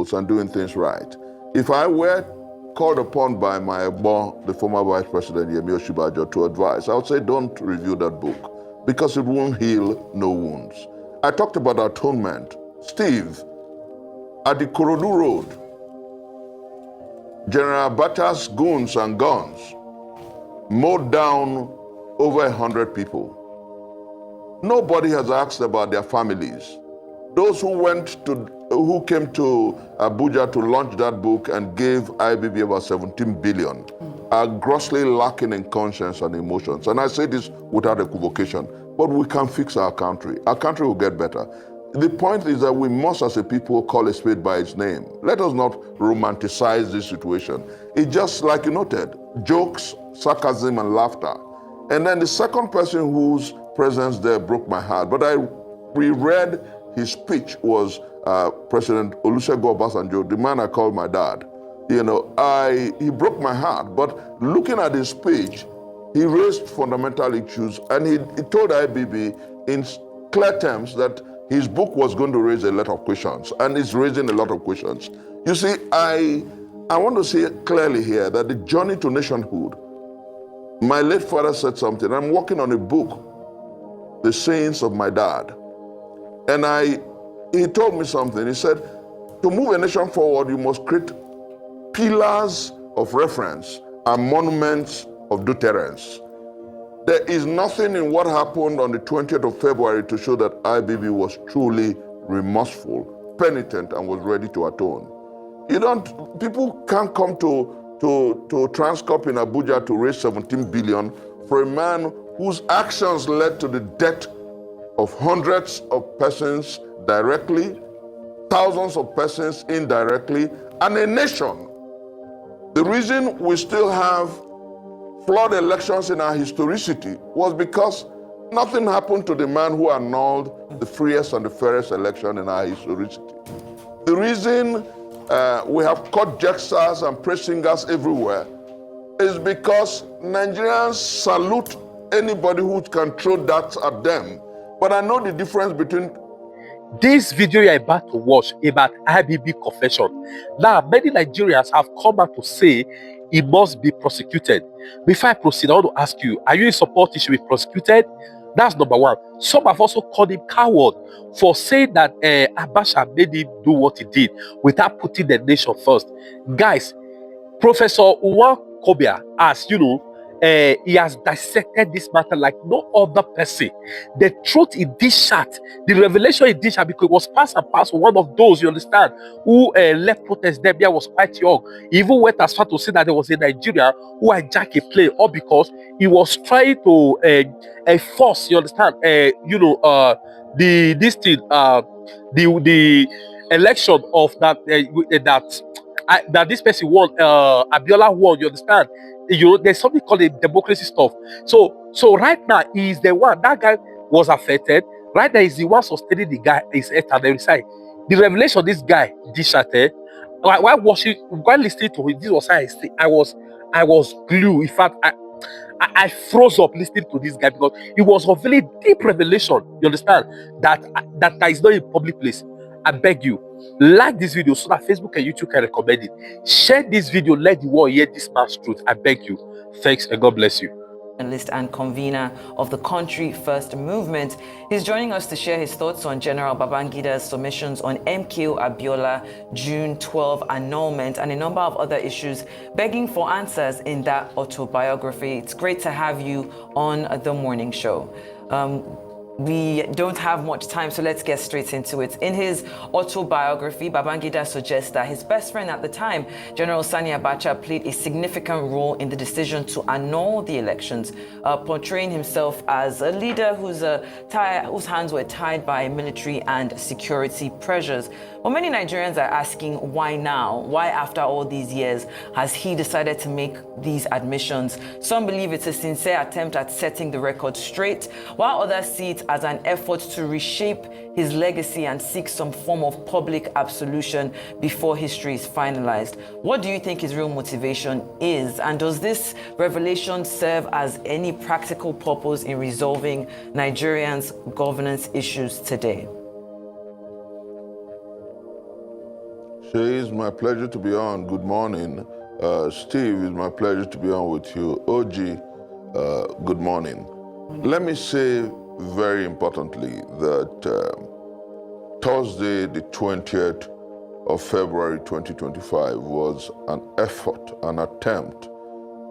principles and doing things right. If I were called upon by my Ebo, the former Vice President Yemi Osinbajo, to advise, I would say don't review that book because it won't heal no wounds. I talked about atonement. Steve, at the Korodu Road, General Abacha's goons and guns mowed down over 100 people. Nobody has asked about their families. Those who came to Abuja to launch that book and gave IBB about 17 billion are grossly lacking in conscience and emotions. And I say this without equivocation, but we can fix our country. Our country will get better. The point is that we must, as a people, call a spade by its name. Let us not romanticize this situation. It's just like you noted, jokes, sarcasm, and laughter. And then the second person whose presence there broke my heart, but I reread his speech, was President Olusegun Obasanjo, the man I called my dad. You know, he broke my heart, but looking at his speech, he raised fundamental issues, and he told IBB in clear terms that his book was going to raise a lot of questions, and it's raising a lot of questions. You see, I want to say clearly here that the journey to nationhood, my late father said something. I'm working on a book, The Sayings of My Dad. And he told me something. He said, to move a nation forward, you must create pillars of reference and monuments of deterrence. There is nothing in what happened on the 20th of February to show that IBB was truly remorseful, penitent, and was ready to atone. People can't come to Transcorp in Abuja to raise 17 billion for a man whose actions led to the death of hundreds of persons directly, thousands of persons indirectly, and a nation. The reason we still have flawed elections in our historicity was because nothing happened to the man who annulled the freest and the fairest election in our historicity. The reason we have court jesters and praise singers everywhere is because Nigerians salute anybody who can throw darts at them. But I know the difference between this video you're about to watch about IBB confession. Now, many Nigerians have come out to say he must be prosecuted. Before I proceed, I want to ask you, are you in support he should be prosecuted? That's number one. Some have also called him coward for saying that Abacha made him do what he did without putting the nation first. Guys, Professor Uwa Kobia, as you know, he has dissected this matter like no other person. The truth in this chat, the revelation in this chat, because it was pass and pass, one of those, you understand, who left protest there was quite young. He even went as far to say that there was a Nigerian who hijacked a plane, all because he was trying to force, you understand, the election of that this person won, Abiola won, you understand? There's something called a democracy stuff. So right now, he is the one, that guy was affected. Right now, he's the one sustaining the guy, his head at the side. The revelation of this guy, this shatter, while listening to him, this was how I was glued. In fact, I froze up listening to this guy because it was a very deep revelation, you understand, that is not in public place. I beg you, like this video so that Facebook and YouTube can recommend it. Share this video, let the world hear this man's truth. I beg you. Thanks and God bless you. Journalist and convener of the Country First Movement. He's joining us to share his thoughts on General Babangida's submissions on MKO Abiola June 12 annulment and a number of other issues, begging for answers in that autobiography. It's great to have you on the morning show. We don't have much time, so let's get straight into it. In his autobiography, Babangida suggests that his best friend at the time, General Sani Abacha, played a significant role in the decision to annul the elections, portraying himself as a leader whose hands were tied by military and security pressures. Well, many Nigerians are asking why now? Why after all these years has he decided to make these admissions? Some believe it's a sincere attempt at setting the record straight, while others see it as an effort to reshape his legacy and seek some form of public absolution before history is finalized. What do you think his real motivation is? And does this revelation serve as any practical purpose in resolving Nigerians' governance issues today? Shay, it's my pleasure to be on. Good morning. Steve, it's my pleasure to be on with you. OG, good morning. Let me say very importantly that Thursday, the 20th of February 2025 was an effort, an attempt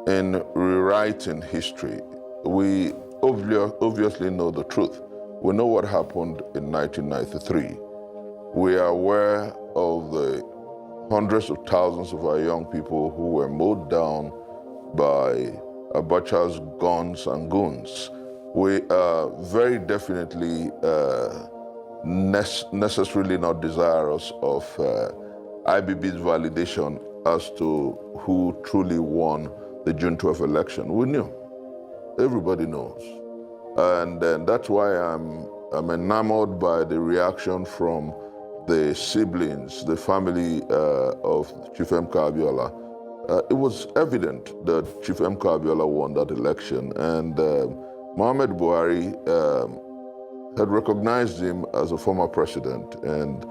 in rewriting history. We obviously know the truth. We know what happened in 1993. We are aware of the hundreds of thousands of our young people who were mowed down by Abacha's guns and goons. We are very definitely necessarily not desirous of IBB's validation as to who truly won the June 12th election. We knew. Everybody knows. And that's why I'm enamored by the reaction from the siblings, the family of Chief Emeka Abiola. It was evident that Chief Emeka Abiola won that election, and Muhammad Buhari had recognized him as a former president, and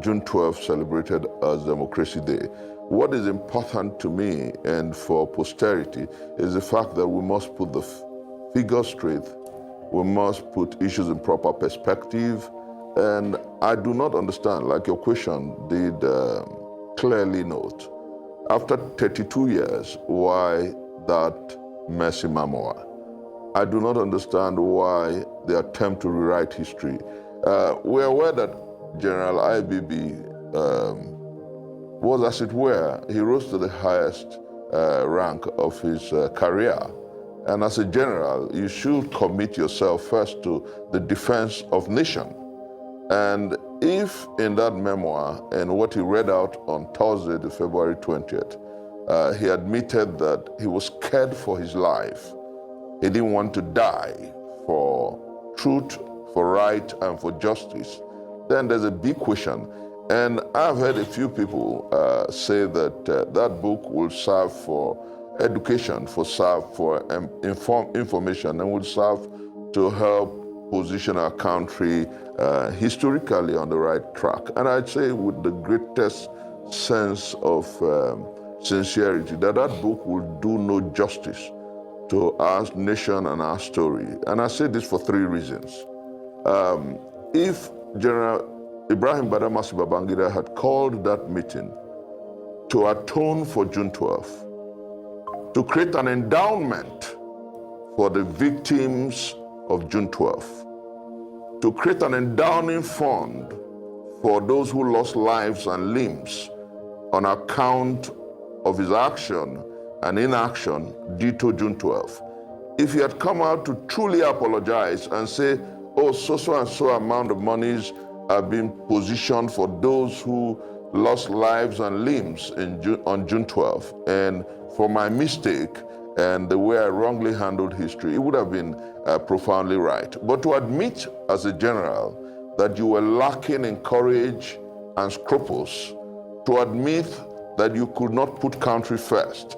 June 12th celebrated as Democracy Day. What is important to me and for posterity is the fact that we must put the figures straight, we must put issues in proper perspective, and I do not understand, like your question did clearly note, after 32 years, why that messy memoir? I do not understand why the attempt to rewrite history. We're aware that General IBB was, as it were, he rose to the highest rank of his career. And as a general, you should commit yourself first to the defense of nation. And if in that memoir and what he read out on Thursday, the February 20th, he admitted that he was scared for his life. He didn't want to die for truth, for right, and for justice. Then there's a big question. And I've heard a few people say that that book will serve for education, serve for information, and will serve to help position our country historically on the right track. And I'd say with the greatest sense of sincerity that that book will do no justice to our nation and our story. And I say this for three reasons. If General Ibrahim Badamasi Babangida had called that meeting to atone for June 12th, to create an endowment for the victims of June 12th, to create an endowment fund for those who lost lives and limbs on account of his action and inaction due to June 12th. If he had come out to truly apologize and say, oh, so and so amount of monies are being positioned for those who lost lives and limbs on June 12th, and for my mistake and the way I wrongly handled history, it would have been profoundly right. But to admit as a general that you were lacking in courage and scruples, to admit that you could not put country first,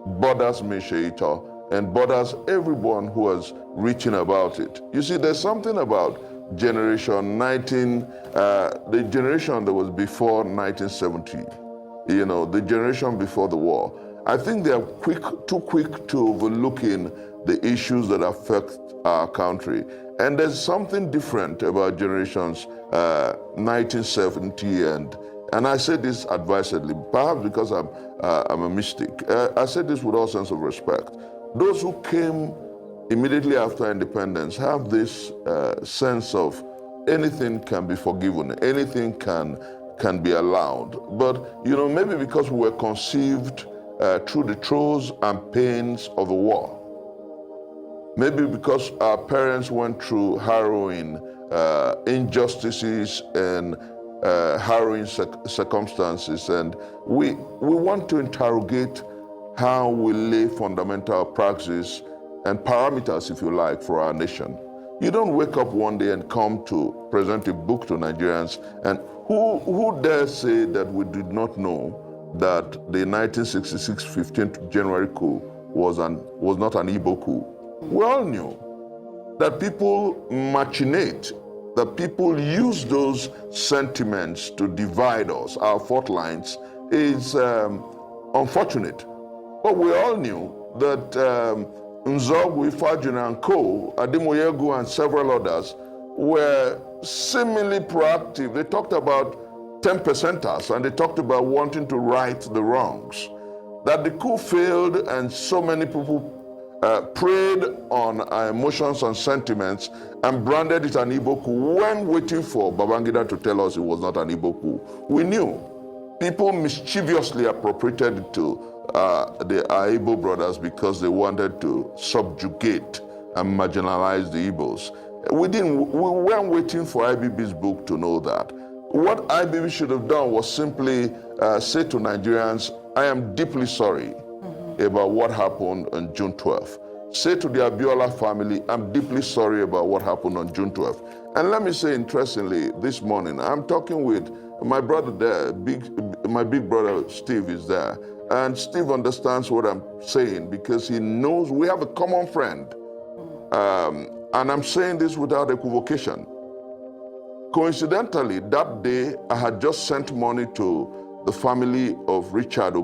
bothers me, Sheita, and bothers everyone who has written about it. You see, there's something about generation the generation that was before 1970, you know, the generation before the war. I think they are too quick to overlooking the issues that affect our country. And there's something different about generations 1970 and I say this advisedly, perhaps because I'm a mystic. I say this with all sense of respect. Those who came immediately after independence have this sense of anything can be forgiven, anything can be allowed. But, you know, maybe because we were conceived through the throes and pains of the war. Maybe because our parents went through harrowing injustices and harrowing circumstances, and we want to interrogate how we lay fundamental praxis and parameters, if you like, for our nation. You don't wake up one day and come to present a book to Nigerians, and who dare say that we did not know that the 1966 15th January coup was not an Igbo coup? We all knew that people machinate, that people use those sentiments to divide us, our fault lines, is unfortunate. But we all knew that Nzogwu, Ifajuna and Co., Adimoyegu and several others were seemingly proactive. They talked about 10%ers and they talked about wanting to right the wrongs. That the coup failed and so many people preyed on our emotions and sentiments and branded it an Igbo coup when waiting for Babangida to tell us it was not an Igbo coup. We knew. People mischievously appropriated it to the Igbo brothers because they wanted to subjugate and marginalize the Igbos. We weren't waiting for IBB's book to know that. What IBB should have done was simply say to Nigerians, I am deeply sorry about what happened on June 12th. Say to the Abiola family, I'm deeply sorry about what happened on June 12th. And let me say, interestingly, this morning, I'm talking with my brother there, my big brother Steve is there. And Steve understands what I'm saying because he knows we have a common friend. And I'm saying this without equivocation. Coincidentally, that day, I had just sent money to the family of Richard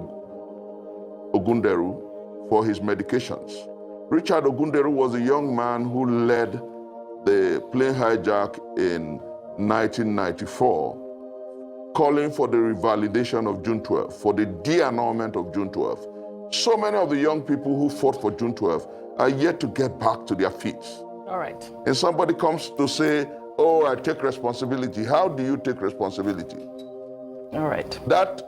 Ogunderu for his medications. Richard Ogunderu was a young man who led the plane hijack in 1994, calling for the revalidation of June 12th, for the de-annulment of June 12th. So many of the young people who fought for June 12th are yet to get back to their feet. All right. And somebody comes to say, oh, I take responsibility. How do you take responsibility? All right. That,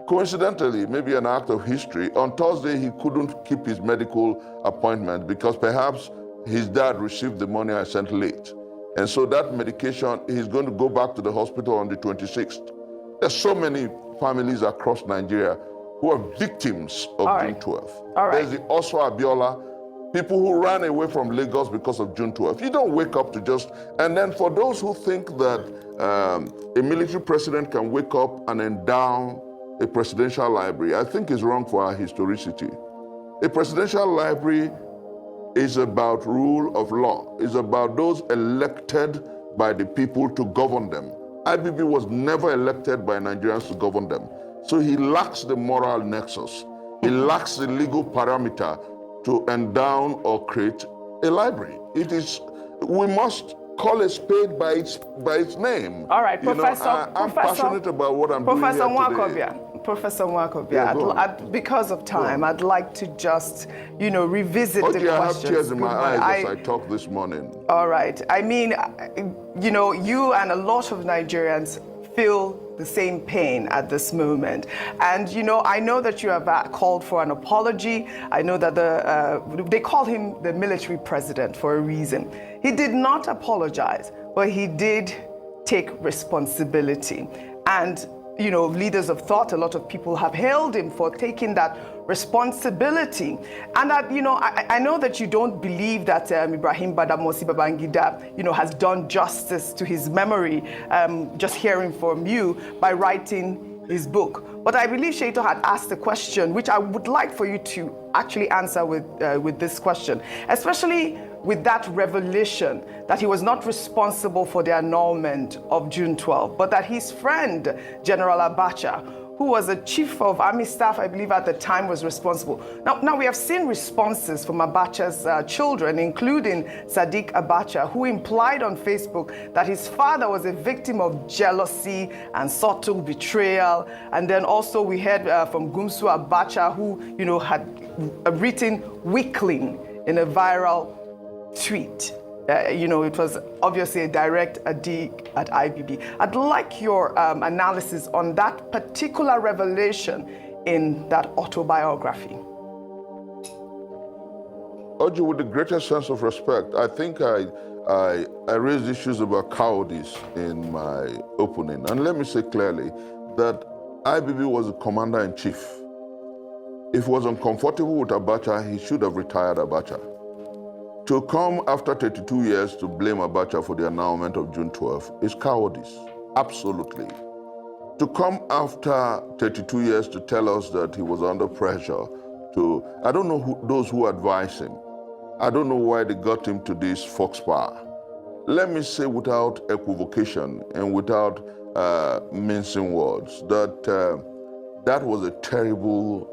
coincidentally, may be an act of history. On Thursday, he couldn't keep his medical appointment because perhaps his dad received the money I sent late. And so that medication, he's going to go back to the hospital on the 26th. There's so many families across Nigeria who are victims of June 12th. All right. There's the Oswa Abiola, people who ran away from Lagos because of June 12th. You don't wake up to just... And then for those who think that a military president can wake up and endow a presidential library, I think is wrong for our historicity. A presidential library is about rule of law. It's about those elected by the people to govern them. IBB was never elected by Nigerians to govern them. So he lacks the moral nexus. He lacks the legal parameter to endow or create a library. It is, we must call a spade by its name. All right, Professor. I'm passionate about what I'm doing here today. Professor Nwakobia, Yeah, because of time, I'd like to just, revisit the questions. I have tears in my eyes as I talk this morning. All right. I mean, you and a lot of Nigerians feel the same pain at this moment. And, I know that you have called for an apology. I know that they call him the military president for a reason. He did not apologize, but he did take responsibility. And leaders of thought, a lot of people have hailed him for taking that responsibility. And that, I know that you don't believe that Ibrahim Badamasi Babangida, has done justice to his memory, just hearing from you by writing his book. But I believe Shaito had asked a question, which I would like for you to actually answer with this question, especially with that revelation that he was not responsible for the annulment of June 12, but that his friend, General Abacha, who was a chief of army staff, I believe at the time, was responsible. Now we have seen responses from Abacha's children, including Sadiq Abacha, who implied on Facebook that his father was a victim of jealousy and subtle betrayal. And then also we heard from Gumsu Abacha, who, had written weakling in a viral tweet. It was obviously a direct dig at IBB. I'd like your analysis on that particular revelation in that autobiography. Oji, with the greatest sense of respect, I think I raised issues about cowardice in my opening. And let me say clearly that IBB was a commander-in-chief. If he was uncomfortable with Abacha, he should have retired Abacha. To come after 32 years to blame Abacha for the annulment of June 12th is cowardice, absolutely. To come after 32 years to tell us that he was under pressure to, I don't know those who advise him. I don't know why they got him to this foxfire. let me say without equivocation and without mincing words that that was a terrible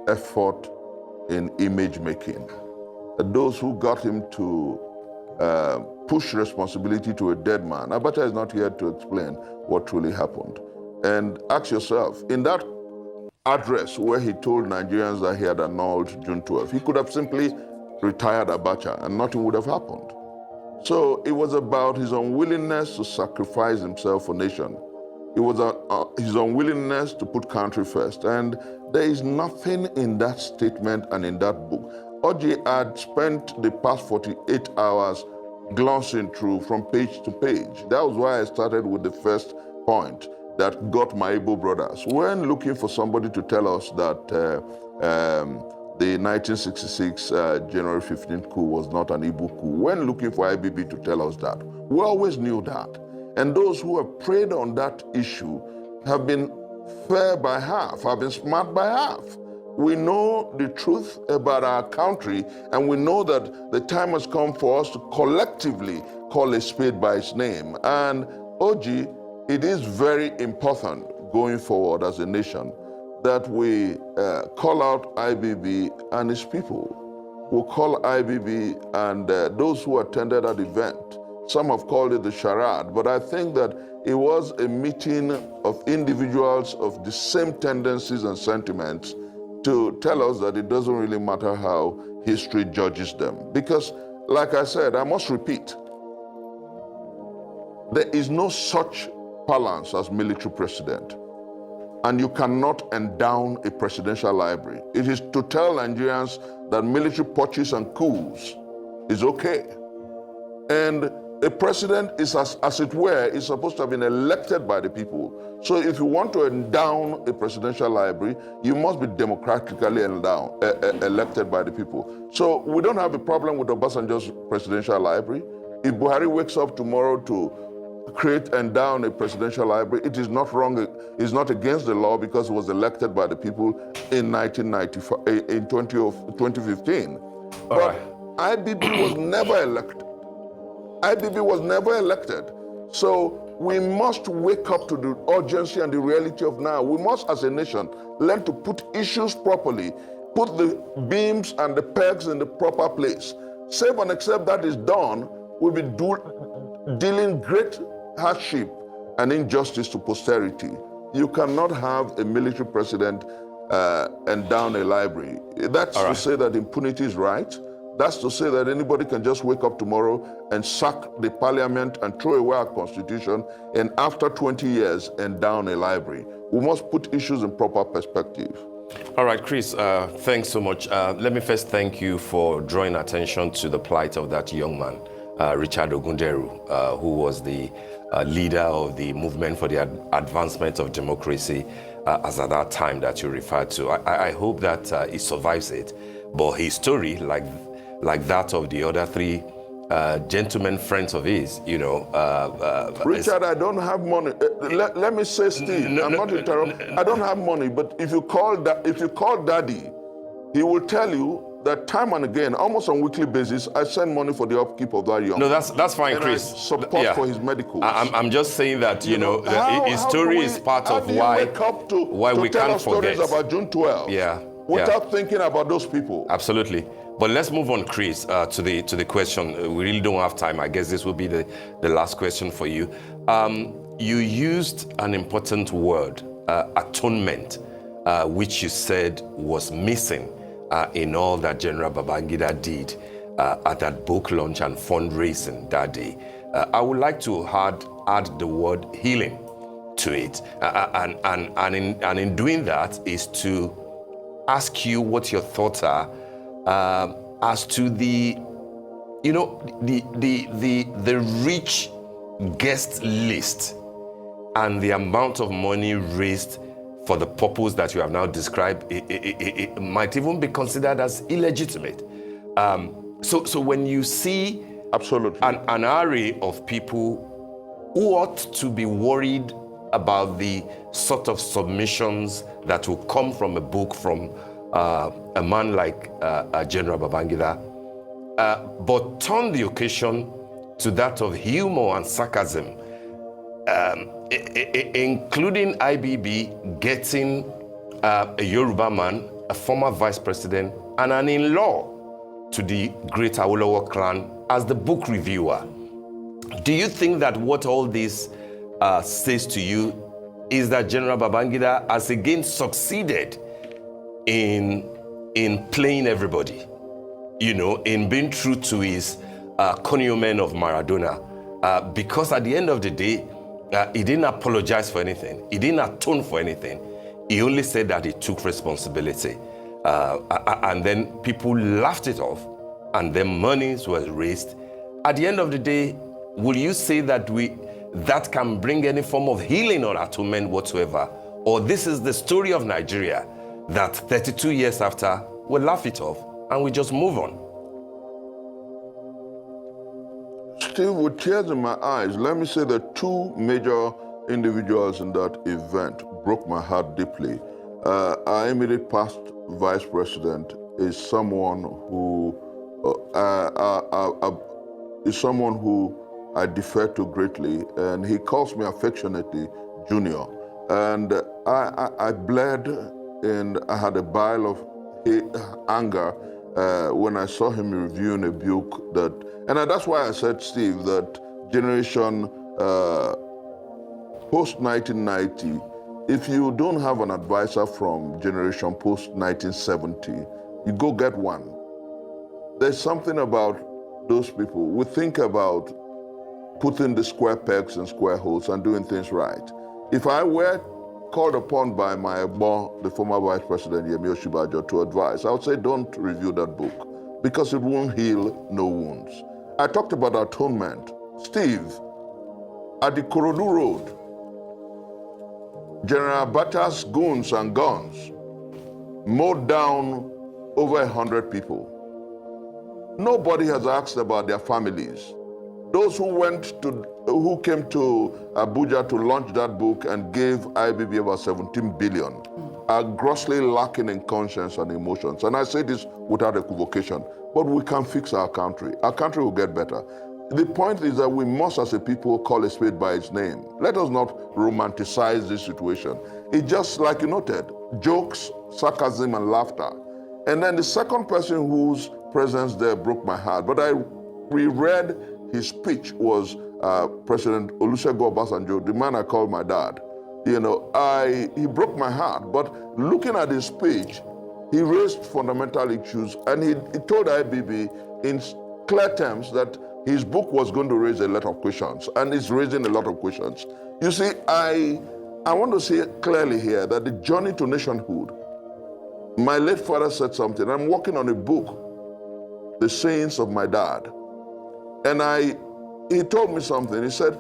effort in image making. Those who got him to push responsibility to a dead man. Abacha is not here to explain what truly happened. And ask yourself, in that address where he told Nigerians that he had annulled June 12th, he could have simply retired Abacha and nothing would have happened. So it was about his unwillingness to sacrifice himself for nation. It was his unwillingness to put country first. And there is nothing in that statement and in that book. Oji had spent the past 48 hours glancing through from page to page. That was why I started with the first point that got my Igbo brothers. When looking for somebody to tell us that the 1966 January 15th coup was not an Igbo coup, when looking for IBB to tell us that, we always knew that. And those who have preyed on that issue have been fair by half, have been smart by half. We know the truth about our country, and we know that the time has come for us to collectively call a spade by its name. And Oji, it is very important going forward as a nation that we call out IBB and its people. We'll call IBB and those who attended that event. Some have called it the charade, but I think that it was a meeting of individuals of the same tendencies and sentiments to tell us that it doesn't really matter how history judges them. Because, like I said, I must repeat, there is no such balance as military president. And you cannot endow a presidential library. It is to tell Nigerians that military purchase and coups is okay. And a president is, as it were, is supposed to have been elected by the people. So if you want to endow a presidential library, you must be democratically elected by the people. So we don't have a problem with Obasanjo's presidential library. If Buhari wakes up tomorrow to create and endow a presidential library, it is not wrong, it's not against the law because it was elected by the people in 2015. But IBB was never elected. IBB was never elected. So we must wake up to the urgency and the reality of now. We must, as a nation, learn to put issues properly, put the beams and the pegs in the proper place. Save and except that is done, we'll be dealing great hardship and injustice to posterity. You cannot have a military president endow a library. That's to say that impunity is right. That's to say that anybody can just wake up tomorrow and sack the parliament and throw away our constitution, and after 20 years endow a library. We must put issues in proper perspective. All right, Chris, thanks so much. Let me first thank you for drawing attention to the plight of that young man, Richard Ogunderu, who was the leader of the movement for the advancement of democracy as at that time that you referred to. I hope that he survives it. But his story, like that of the other three gentlemen friends of his, you know. Richard, I don't have money. Let me say, Steve, I'm not interrupting. I don't have money, but if you call Daddy, he will tell you that time and again, almost on a weekly basis, I send money for the upkeep of that young. No, that's fine, and Chris. I support for his medicals. I'm just saying that his story is part of why we can't forget stories about June 12th. Without thinking about those people. Absolutely. But let's move on, Chris, to the question. We really don't have time. I guess this will be the last question for you. You used an important word, atonement, which you said was missing in all that General Babangida did at that book launch and fundraising that day. I would like to add the word healing to it. And in doing that is to ask you what your thoughts are as to the rich guest list and the amount of money raised for the purpose that you have now described. It might even be considered as illegitimate. So when you see absolutely an array of people who ought to be worried about the sort of submissions that will come from a book from a man like General Babangida, but turn the occasion to that of humor and sarcasm, including IBB getting a Yoruba man, a former vice president, and an in-law to the Great Awolowo clan as the book reviewer. Do you think that what all this says to you is that General Babangida has again succeeded in playing everybody, you know, in being true to his cognomen of Maradona? Because at the end of the day, he didn't apologize for anything. He didn't atone for anything. He only said that he took responsibility. And then people laughed it off, and then monies were raised. At the end of the day, will you say that that can bring any form of healing or atonement whatsoever? Or this is the story of Nigeria that 32 years after, we'll laugh it off and we just move on? Steve, with tears in my eyes, let me say that two major individuals in that event broke my heart deeply. Our immediate past vice president is someone who I defer to greatly, and he calls me affectionately Junior. And I bled, and I had a bile of anger when I saw him reviewing a book that's why I said, Steve, that generation post-1990, if you don't have an advisor from generation post-1970, you go get one. There's something about those people. We think about putting the square pegs in square holes and doing things right. If I were called upon by my Egbo, the former vice president, Yemi Osinbajo, to advise, I would say don't review that book because it won't heal no wounds. I talked about atonement. Steve, at the Korodu Road, General Abacha's goons and guns mowed down over 100 people. Nobody has asked about their families. Those who came to Abuja to launch that book and gave IBB about 17 billion are grossly lacking in conscience and emotions. And I say this without equivocation, but we can fix our country. Our country will get better. The point is that we must, as a people, call a spade by its name. Let us not romanticize this situation. It's just like you noted, jokes, sarcasm, and laughter. And then the second person whose presence there broke my heart, but I reread his speech, was President Olusegun Obasanjo, the man I call my dad. You know, he broke my heart, but looking at his speech, he raised fundamental issues, and he told IBB in clear terms that his book was going to raise a lot of questions, and it's raising a lot of questions. You see, I want to say clearly here that the journey to nationhood, my late father said something. I'm working on a book, The Sayings of My Dad. And he told me something. He said,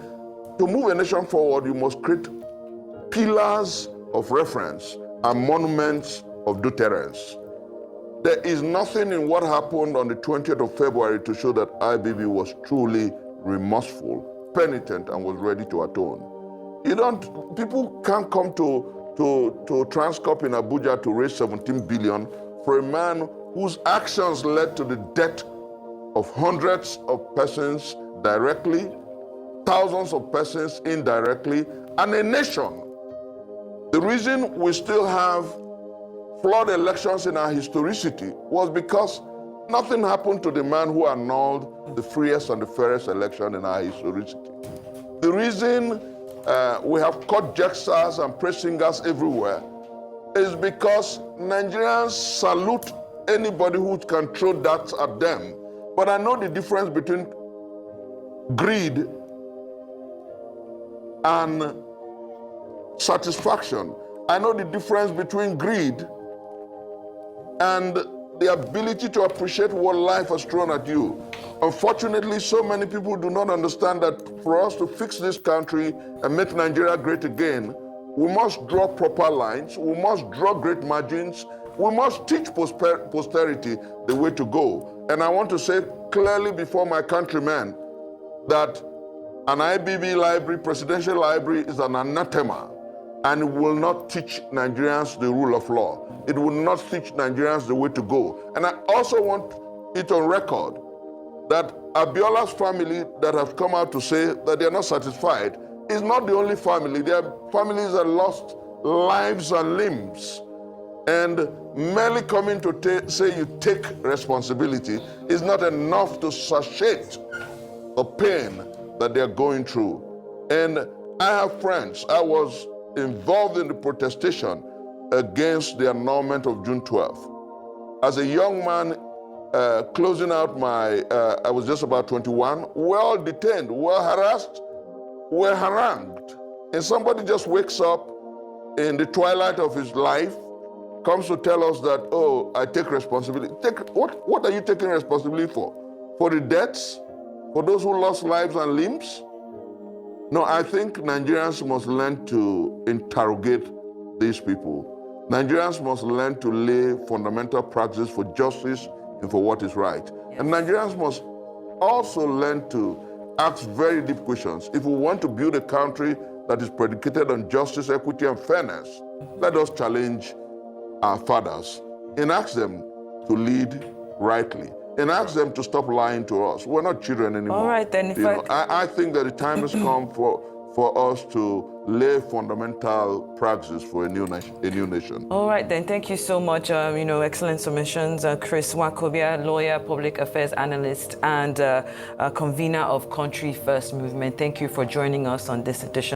to move a nation forward, you must create pillars of reference and monuments of deterrence. There is nothing in what happened on the 20th of February to show that IBB was truly remorseful, penitent, and was ready to atone. People can't come to Transcorp in Abuja to raise 17 billion for a man whose actions led to the death of hundreds of persons directly, thousands of persons indirectly, and a nation. The reason we still have flawed elections in our historicity was because nothing happened to the man who annulled the freest and the fairest election in our historicity. The reason we have court jesters and praise singers everywhere is because Nigerians salute anybody who can throw darts at them. But I know the difference between greed and satisfaction. I know the difference between greed and the ability to appreciate what life has thrown at you. Unfortunately, so many people do not understand that for us to fix this country and make Nigeria great again, we must draw proper lines, we must draw great margins, we must teach posterity the way to go. And I want to say clearly before my countrymen that an IBB library, presidential library, is an anathema, and it will not teach Nigerians the rule of law. It will not teach Nigerians the way to go. And I also want it on record that Abiola's family that have come out to say that they are not satisfied is not the only family. There are families that lost lives and limbs. And merely coming to say you take responsibility is not enough to satiate the pain that they're going through. And I have friends. I was involved in the protestation against the annulment of June 12th. As a young man, closing out I was just about 21, well detained, well harassed, well harangued. And somebody just wakes up in the twilight of his life, comes to tell us that, oh, I take responsibility. What are you taking responsibility for? For the deaths? For those who lost lives and limbs? No, I think Nigerians must learn to interrogate these people. Nigerians must learn to lay fundamental practice for justice and for what is right. Yes. And Nigerians must also learn to ask very deep questions. If we want to build a country that is predicated on justice, equity, and fairness, let us challenge our fathers and ask them to lead rightly and ask them to stop lying to us. We're not children anymore. All right, then. I think that the time has come for us to lay fundamental practices for a new nation. All right, then. Thank you so much. Excellent submissions. Chris Wakobia, lawyer, public affairs analyst, and convener of Country First Movement. Thank you for joining us on this edition.